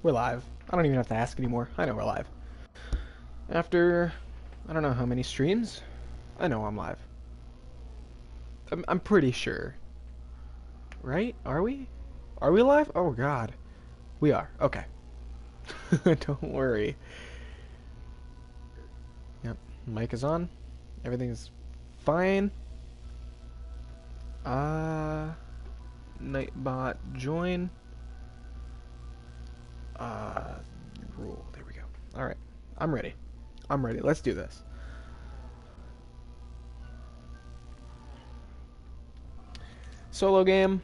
We're live. I don't even have to ask anymore. I know we're live. After, I don't know how many streams, I know I'm live. I'm pretty sure. Right? Are we? Are we live? Oh god. We are. Okay. Don't worry. Yep. Mic is on. Everything's fine. Nightbot join. Rule. There we go. Alright. I'm ready. I'm ready. Let's do this. Solo game.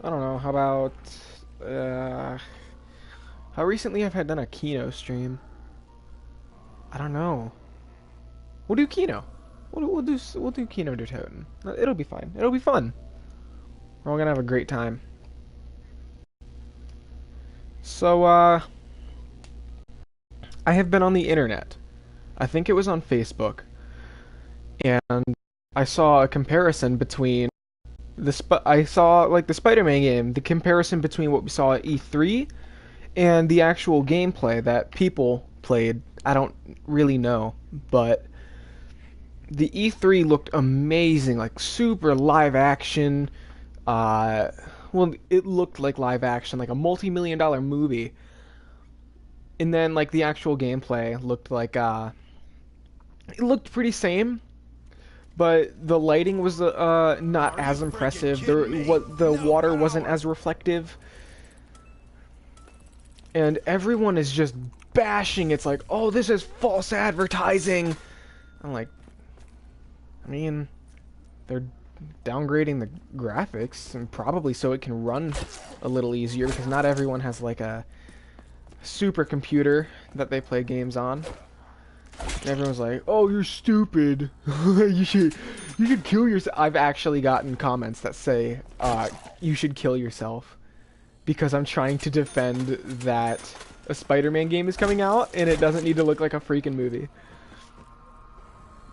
I don't know. How about how recently I've had done a Kino stream? I don't know. We'll do Kino. We'll do Kino der Toten. It'll be fine. It'll be fun. We're all gonna have a great time. So I have been on the internet. I think it was on Facebook, and I saw a comparison between I saw like the Spider-Man game, the comparison between what we saw at E3 and the actual gameplay that people played. I don't really know, but the E3 looked amazing, like super live action. Well, it looked like live action, like a multi-million-dollar movie. And then like the actual gameplay looked like it looked pretty same, but the lighting was not as impressive. The water wasn't as reflective, and everyone is just bashing. It's like, oh, this is false advertising. I'm like, I mean, they're downgrading the graphics, and probably so it can run a little easier, because not everyone has like a supercomputer that they play games on. And everyone's like, "Oh, you're stupid. you should kill yourself." I've actually gotten comments that say, "You should kill yourself," because I'm trying to defend that a Spider-Man game is coming out and it doesn't need to look like a freaking movie.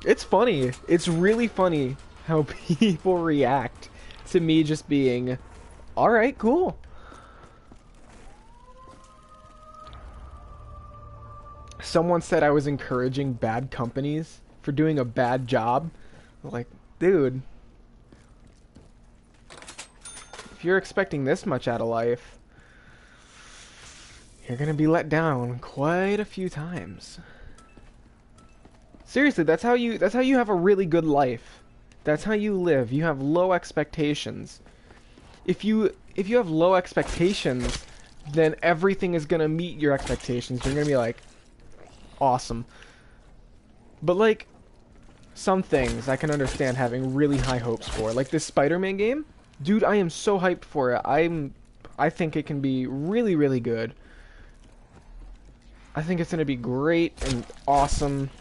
It's funny. It's really funny how people react to me just being, "All right, cool." Someone said I was encouraging bad companies for doing a bad job. Like, dude, if you're expecting this much out of life, you're gonna be let down quite a few times. Seriously, that's how you have a really good life. That's how you live. You have low expectations. If you have low expectations, then everything is gonna meet your expectations. You're gonna be like, awesome. But like, some things I can understand having really high hopes for. Like this Spider-Man game, dude, I am so hyped for it. I think it can be really, really good. I think it's gonna be great and awesome.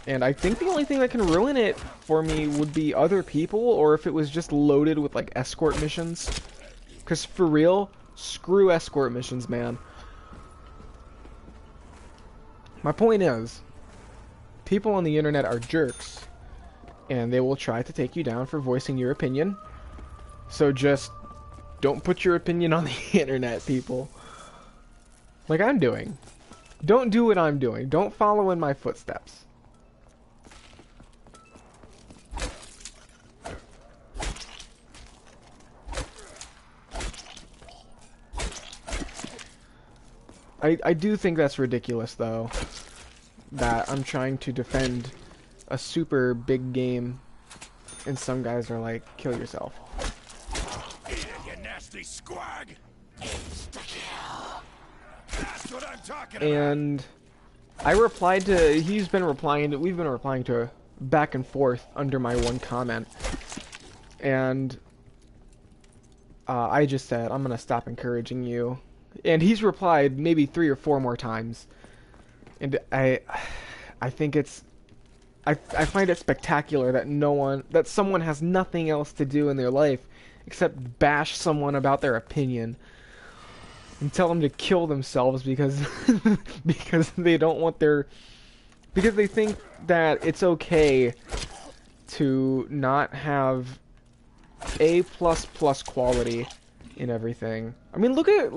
And I think the only thing that can ruin it for me would be other people, or if it was just loaded with like escort missions. Cause for real, screw escort missions, man. My point is, people on the internet are jerks, and they will try to take you down for voicing your opinion. So just don't put your opinion on the internet, people. Like I'm doing. Don't do what I'm doing. Don't follow in my footsteps. I do think that's ridiculous, though, that I'm trying to defend a super big game, and some guys are like, kill yourself. Eat it, you nasty squag! Insta-kill. That's what I'm talking about. And I replied to, we've been replying to back and forth under my one comment, and I just said, I'm gonna stop encouraging you. And he's replied maybe 3 or 4 more times. And I think it's, I find it spectacular that someone has nothing else to do in their life except bash someone about their opinion and tell them to kill themselves because because they don't want because they think that it's okay to not have A++ quality in everything. I mean, look at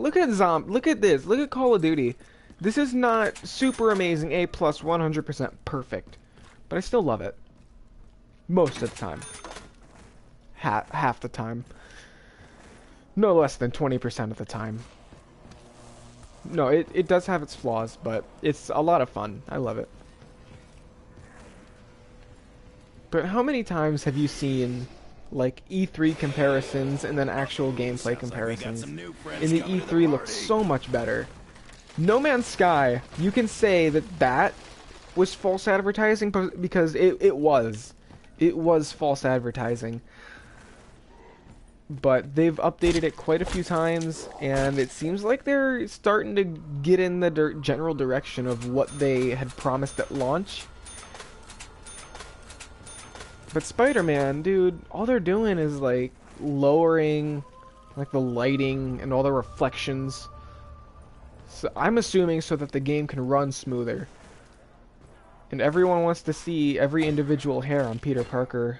this. Look at Call of Duty. This is not super amazing, A plus 100% perfect, but I still love it most of the time. Half the time. No less than 20% of the time. No, it does have its flaws, but it's a lot of fun. I love it. But how many times have you seen like E3 comparisons and then actual gameplay comparisons? And the E3 looks so much better. No Man's Sky, you can say that that was false advertising because it was. It was false advertising. But they've updated it quite a few times, and it seems like they're starting to get in the general direction of what they had promised at launch. But Spider-Man, dude, all they're doing is like lowering like the lighting and all the reflections. So I'm assuming so that the game can run smoother. And everyone wants to see every individual hair on Peter Parker's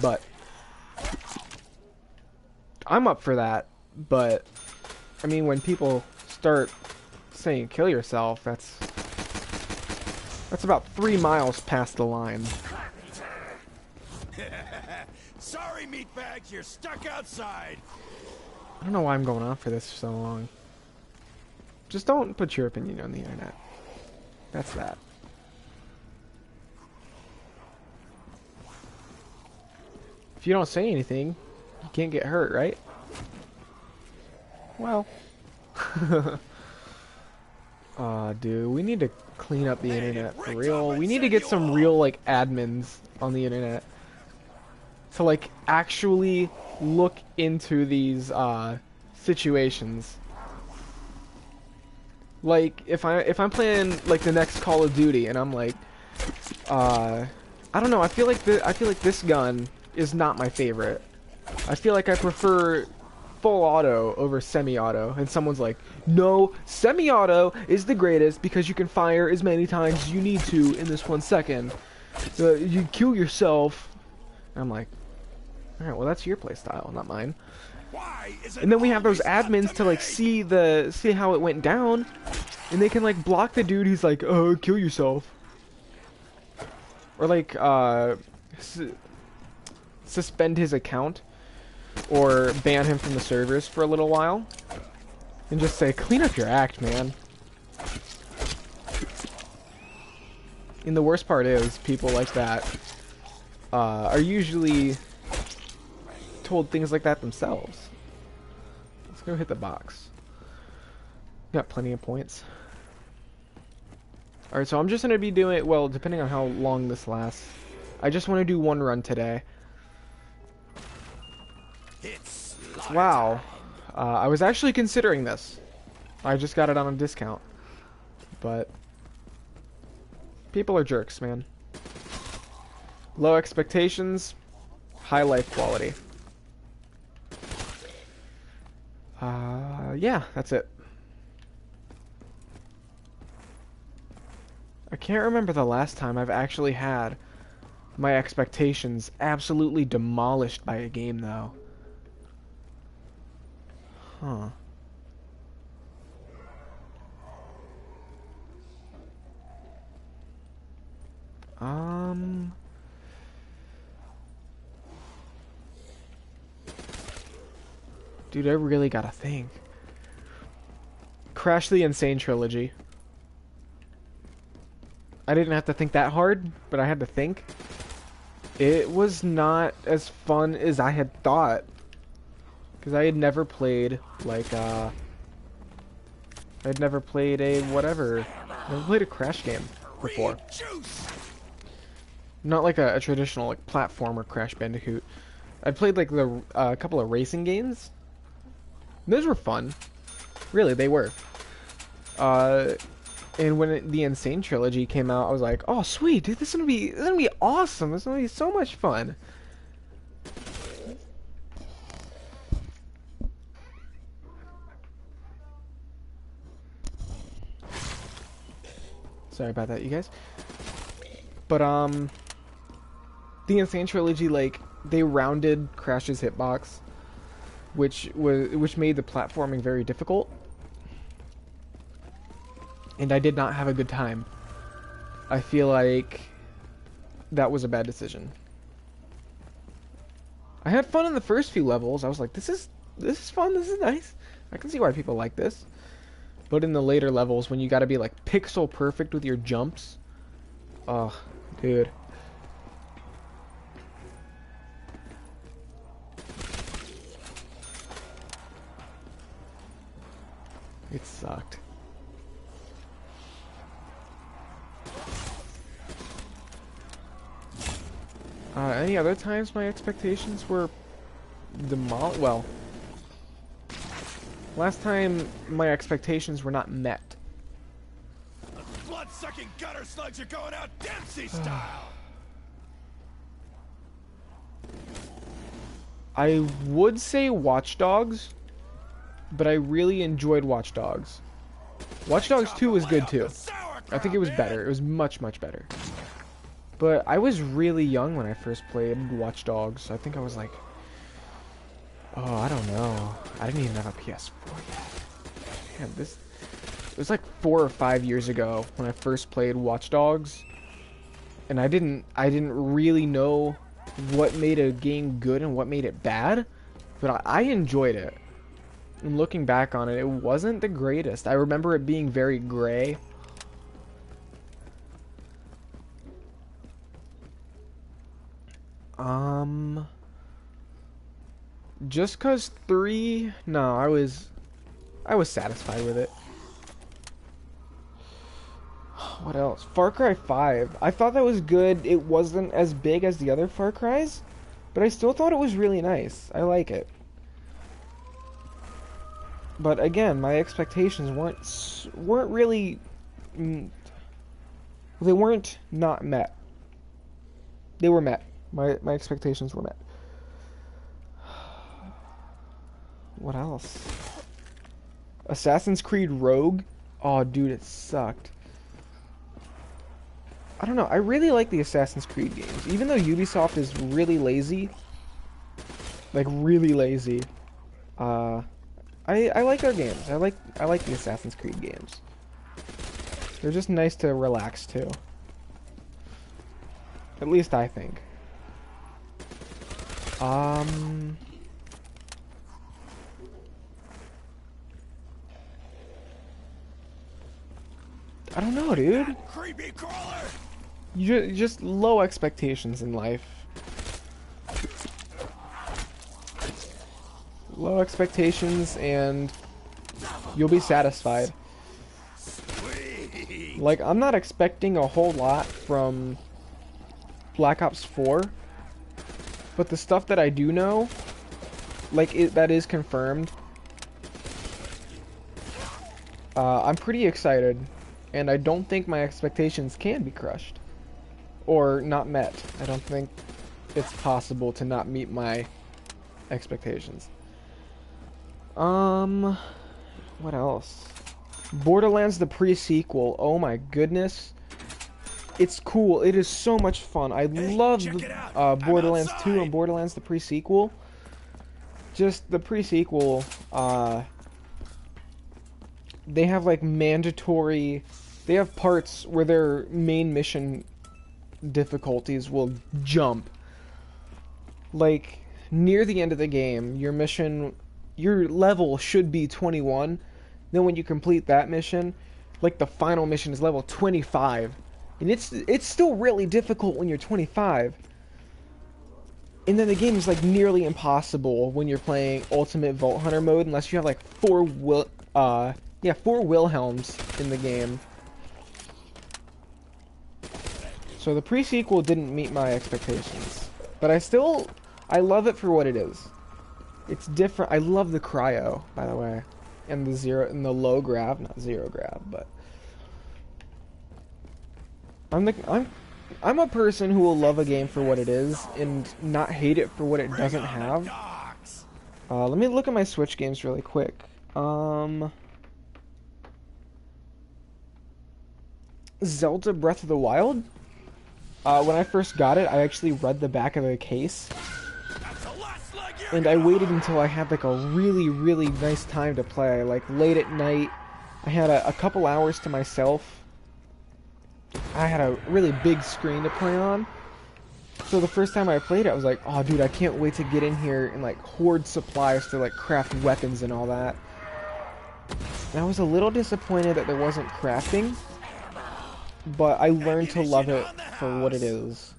butt. I'm up for that, but I mean, when people start saying kill yourself, that's about 3 miles past the line. Sorry, meatbags, you're stuck outside. I don't know why I'm going on for this for so long. Just don't put your opinion on the internet. That's that. If you don't say anything, you can't get hurt, right? Well. Dude, we need to clean up the internet for real. We need to get some real, like, admins on the internet to, like, actually look into these, situations. Like, if I'm playing, like, the next Call of Duty, and I'm like, I don't know, I feel like this gun is not my favorite. I feel like I prefer full auto over semi-auto, and someone's like, no, semi-auto is the greatest because you can fire as many times as you need to in this 1 second. You kill yourself. And I'm like, alright, well that's your playstyle, not mine. And then we have those admins to like see how it went down, and they can like block the dude who's like, oh, kill yourself. Or like, suspend his account. Or ban him from the servers for a little while. And just say, clean up your act, man. And the worst part is, people like that are usually told things like that themselves. Let's go hit the box. Got plenty of points. Alright, so I'm just going to be doing, well, depending on how long this lasts, I just want to do one run today. Wow. I was actually considering this. I just got it on a discount. But people are jerks, man. Low expectations, high life quality. Yeah, that's it. I can't remember the last time I've actually had my expectations absolutely demolished by a game, though. Huh. Dude, I really gotta think. Crash the Insane Trilogy. I didn't have to think that hard, but I had to think. It was not as fun as I had thought. Because I had never played, like, I'd never played a whatever. I never played a Crash game before. Not like a traditional, like, platformer Crash Bandicoot. I'd played, like, a couple of racing games. Those were fun. Really, they were. And when the Insane Trilogy came out, I was like, oh, sweet, dude, this is gonna be awesome. This is gonna be so much fun. Sorry about that, you guys. But, the Insane Trilogy, like, they rounded Crash's hitbox. which made the platforming very difficult, and I did not have a good time. I feel like that was a bad decision. I had fun in the first few levels. I was like, this is fun, this is nice. I can see why people like this. But in the later levels, when you gotta be like pixel perfect with your jumps, oh, dude. It sucked. Any other times my expectations were demolished? Well, last time my expectations were not met. The blood-sucking gutter slugs are going out Dempsey style. I would say Watch Dogs, but I really enjoyed Watch Dogs. Watch Dogs 2 was good too. I think it was better. It was much, much better. But I was really young when I first played Watch Dogs. I think I was like, oh, I don't know. I didn't even have a PS4 yet. Man, it was like 4 or 5 years ago when I first played Watch Dogs. And I didn't really know what made a game good and what made it bad. But I enjoyed it. And looking back on it, it wasn't the greatest. I remember it being very gray. Just cause 3, no, I was satisfied with it. What else? Far Cry 5. I thought that was good. It wasn't as big as the other Far Cries, but I still thought it was really nice. I like it. But again, my expectations weren't really, they weren't not met. They were met. My expectations were met. What else? Assassin's Creed Rogue? Oh, dude, it sucked. I don't know. I really like the Assassin's Creed games. Even though Ubisoft is really lazy. Like, really lazy. I like their games. I like the Assassin's Creed games. They're just nice to relax to. At least I think. I don't know, dude. Creepy crawler. You just low expectations in life. Low expectations and you'll be satisfied. Sweet. Like, I'm not expecting a whole lot from Black Ops 4. But the stuff that I do know, like, that is confirmed. I'm pretty excited. And I don't think my expectations can be crushed. Or not met. I don't think it's possible to not meet my expectations. What else? Borderlands the pre-sequel. Oh my goodness. It's cool. It is so much fun. I love Borderlands 2 and Borderlands the pre-sequel. Just the pre-sequel, they have like mandatory, they have parts where their main mission difficulties will jump. Like, near the end of the game, your level should be 21. Then when you complete that mission, like the final mission is level 25. And it's still really difficult when you're 25. And then the game is like nearly impossible when you're playing Ultimate Vault Hunter mode unless you have like 4 Wilhelms in the game. So the pre-sequel didn't meet my expectations. But I love it for what it is. It's different. I love the cryo, by the way. And the low grav, not zero grav, but I'm a person who will love a game for what it is and not hate it for what it doesn't have. Let me look at my Switch games really quick. Zelda Breath of the Wild. When I first got it, I actually read the back of the case. That's the last slug you and I waited until I had like a really, really nice time to play. Like late at night, I had a couple hours to myself. I had a really big screen to play on. So the first time I played it, I was like, oh dude, I can't wait to get in here and like hoard supplies to like craft weapons and all that. And I was a little disappointed that there wasn't crafting, but I learned to love it for what it is.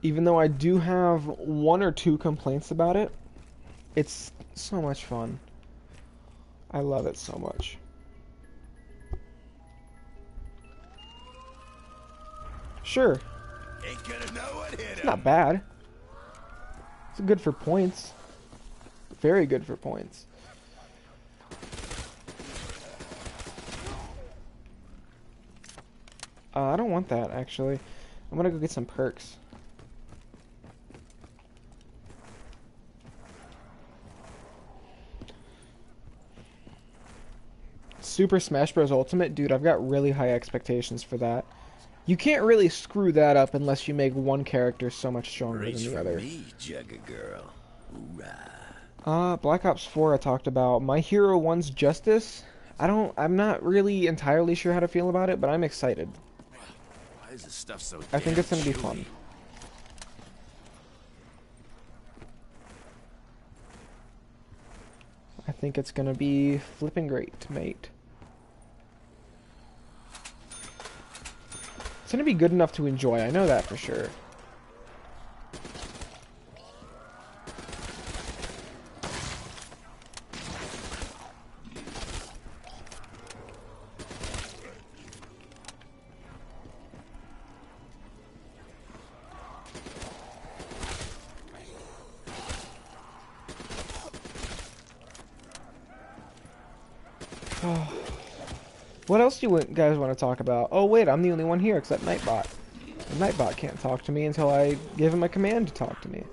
Even though I do have one or two complaints about it, it's so much fun. I love it so much. Sure, Ain't gonna know what hit it's him. not bad. It's good for points. Very good for points. I don't want that, actually. I'm gonna go get some perks. Super Smash Bros. Ultimate, dude, I've got really high expectations for that. You can't really screw that up unless you make one character so much stronger Reach than the for other. me, Jugga girl. Hoorah. Black Ops 4 I talked about. My Hero 1's Justice. I'm not really entirely sure how to feel about it, but I'm excited. Why is this stuff so I think damn it's gonna be chewy? fun. I think it's gonna be flipping great, mate. It's gonna be good enough to enjoy, I know that for sure. What else do you guys want to talk about? Oh wait, I'm the only one here except Nightbot. And Nightbot can't talk to me until I give him a command to talk to me.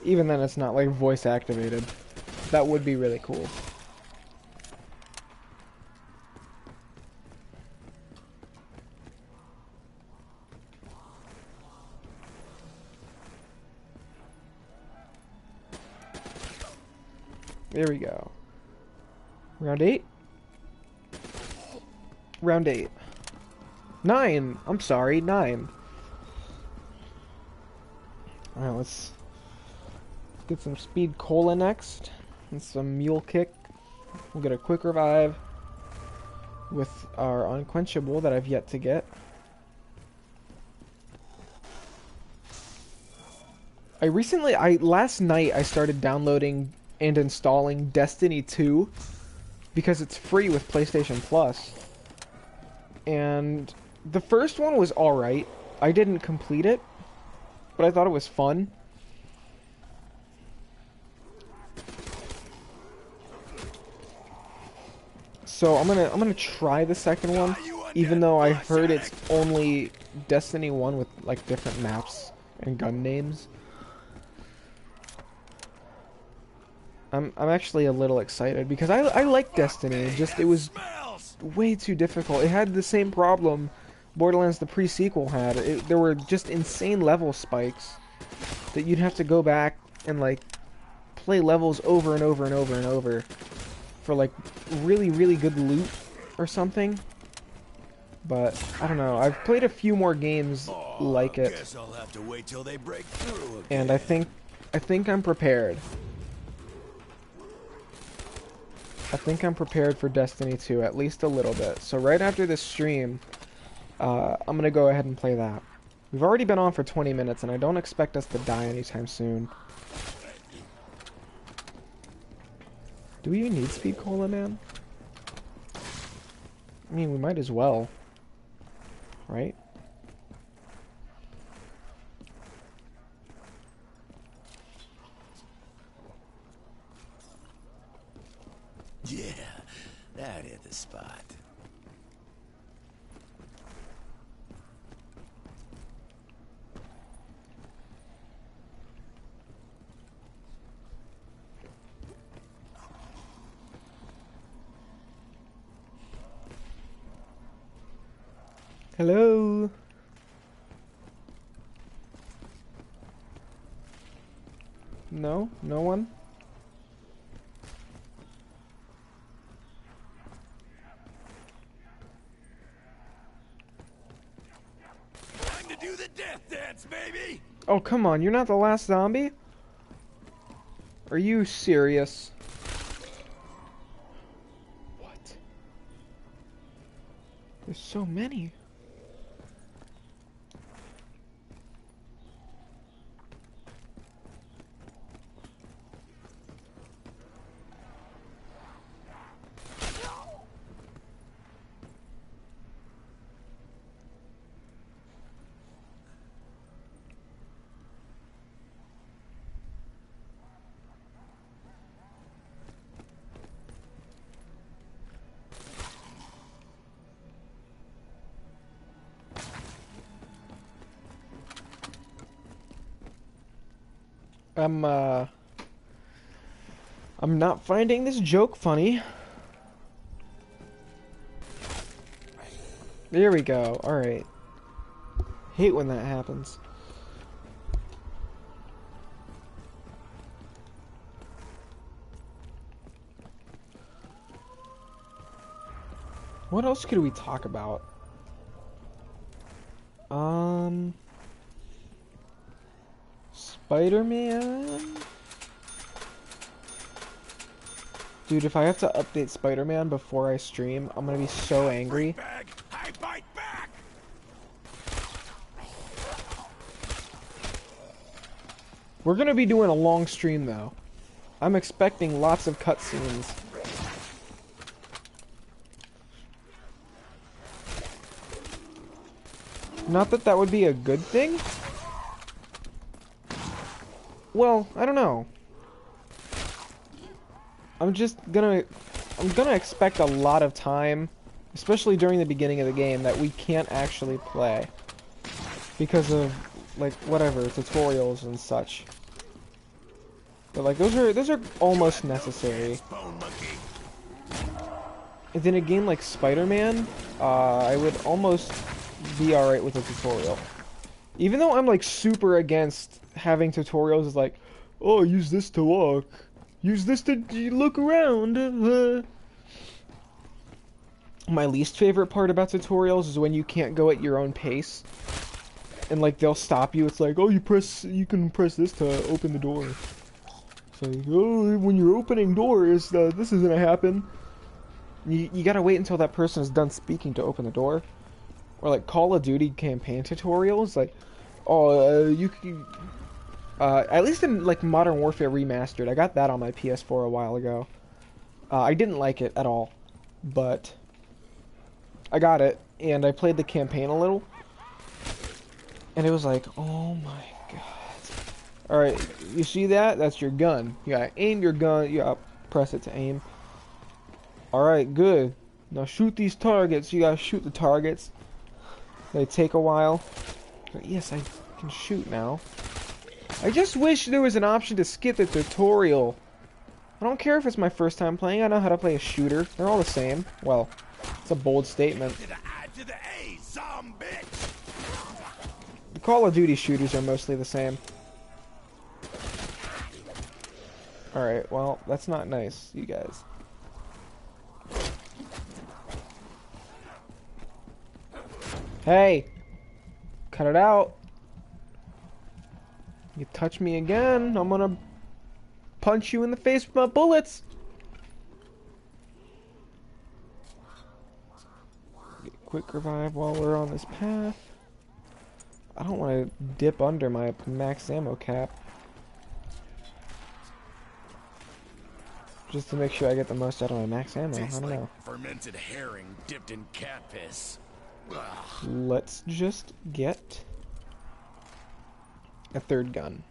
Even then it's not like voice activated. That would be really cool. There we go. Round 8? Round 8. 9! I'm sorry, 9. Alright, let's get some Speed Cola next. And some Mule Kick. We'll get a quick revive with our Unquenchable that I've yet to get. Last night I started downloading and installing Destiny 2 because it's free with PlayStation Plus. And the first one was alright. I didn't complete it, but I thought it was fun. So I'm gonna try the second one, even though I heard it's only Destiny 1 with like different maps and gun names. I'm actually a little excited because I like Destiny. Just it was way too difficult. It had the same problem Borderlands the pre-sequel had. There were just insane level spikes that you'd have to go back and like play levels over and over and over and over for like really, really good loot or something. But I don't know. I've played a few more games like it, Guess I'll have to wait till they break through again. and I think I'm prepared. I think I'm prepared for Destiny 2, at least a little bit. So right after this stream, I'm going to go ahead and play that. We've already been on for 20 minutes, and I don't expect us to die anytime soon. Do we even need Speed Cola, man? I mean, we might as well. Right? Yeah, that hit the spot. Hello? No? No one? Time to do the death dance, baby! Oh, come on. You're not the last zombie? Are you serious? What? There's so many. I'm, I'm not finding this joke funny. There we go. Alright. Hate when that happens. What else could we talk about? Spider-Man? Dude, if I have to update Spider-Man before I stream, I'm gonna be so angry. Bag, I bite back! We're gonna be doing a long stream, though. I'm expecting lots of cutscenes. Not that that would be a good thing? Well, I don't know. I'm gonna expect a lot of time, especially during the beginning of the game, that we can't actually play. Because of, like, whatever, tutorials and such. But, like, those are almost necessary. Bone monkey. And in a game like Spider-Man, I would almost be alright with a tutorial. Even though I'm, like, super against having tutorials, is like, oh, use this to walk. Use this to look around. My least favorite part about tutorials is when you can't go at your own pace. And, like, they'll stop you. It's like, oh, you can press this to open the door. It's like, oh, when you're opening doors, this is gonna happen. You gotta wait until that person is done speaking to open the door. Or, like, Call of Duty campaign tutorials, like, oh, you can... at least in, like, Modern Warfare Remastered. I got that on my PS4 a while ago. I didn't like it at all. But I got it, and I played the campaign a little. And it was like, oh my god. Alright, you see that? That's your gun. You gotta aim your gun. You gotta press it to aim. Alright, good. Now shoot these targets. You gotta shoot the targets. They take a while. But yes, I can shoot now. I just wish there was an option to skip the tutorial. I don't care if it's my first time playing. I know how to play a shooter. They're all the same. Well, it's a bold statement. To the I to the A, some bitch! The Call of Duty shooters are mostly the same. Alright, well, that's not nice, you guys. Hey! Cut it out! You touch me again, I'm gonna punch you in the face with my bullets! Get quick revive while we're on this path. I don't want to dip under my max ammo cap. Just to make sure I get the most out of my max ammo, I Tastes don't like know. fermented herring dipped in cat piss. Ugh. Let's just get a third gun.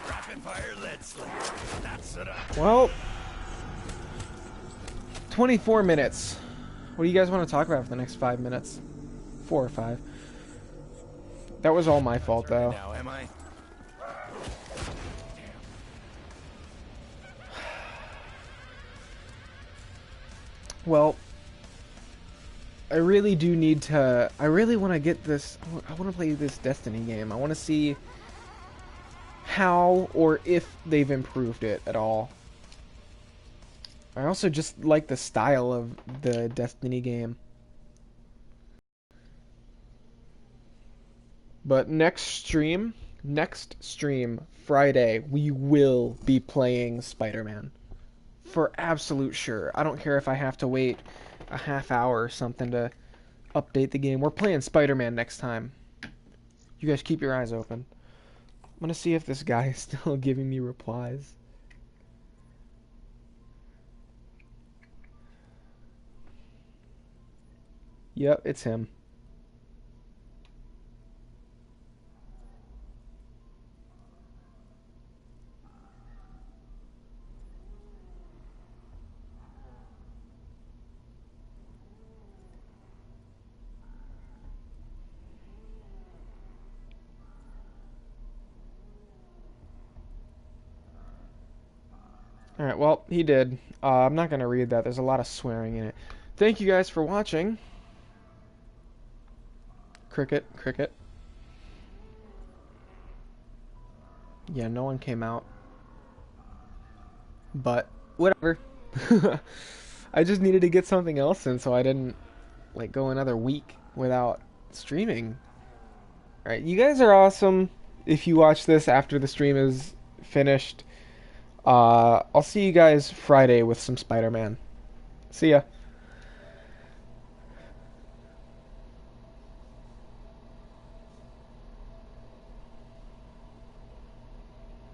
Rapid fire lead slinger. That's it. Well, 24 minutes. What do you guys want to talk about for the next 5 minutes? 4 or 5. That was all my fault, though. Now, am I? Well, I really do need to. I really want to get this. I want to play this Destiny game. I want to see how or if they've improved it at all. I also just like the style of the Destiny game. But next stream, Friday, we will be playing Spider-Man. For absolute sure. I don't care if I have to wait a half hour or something to update the game. We're playing Spider-Man next time. You guys keep your eyes open. I'm gonna see if this guy is still giving me replies. Yep, it's him. Alright, well, he did. I'm not gonna read that. There's a lot of swearing in it. Thank you guys for watching. Cricket, cricket. Yeah, no one came out. But, whatever. I just needed to get something else in so I didn't, like, go another week without streaming. Alright, you guys are awesome. If you watch this after the stream is finished, I'll see you guys Friday with some Spider-Man. See ya.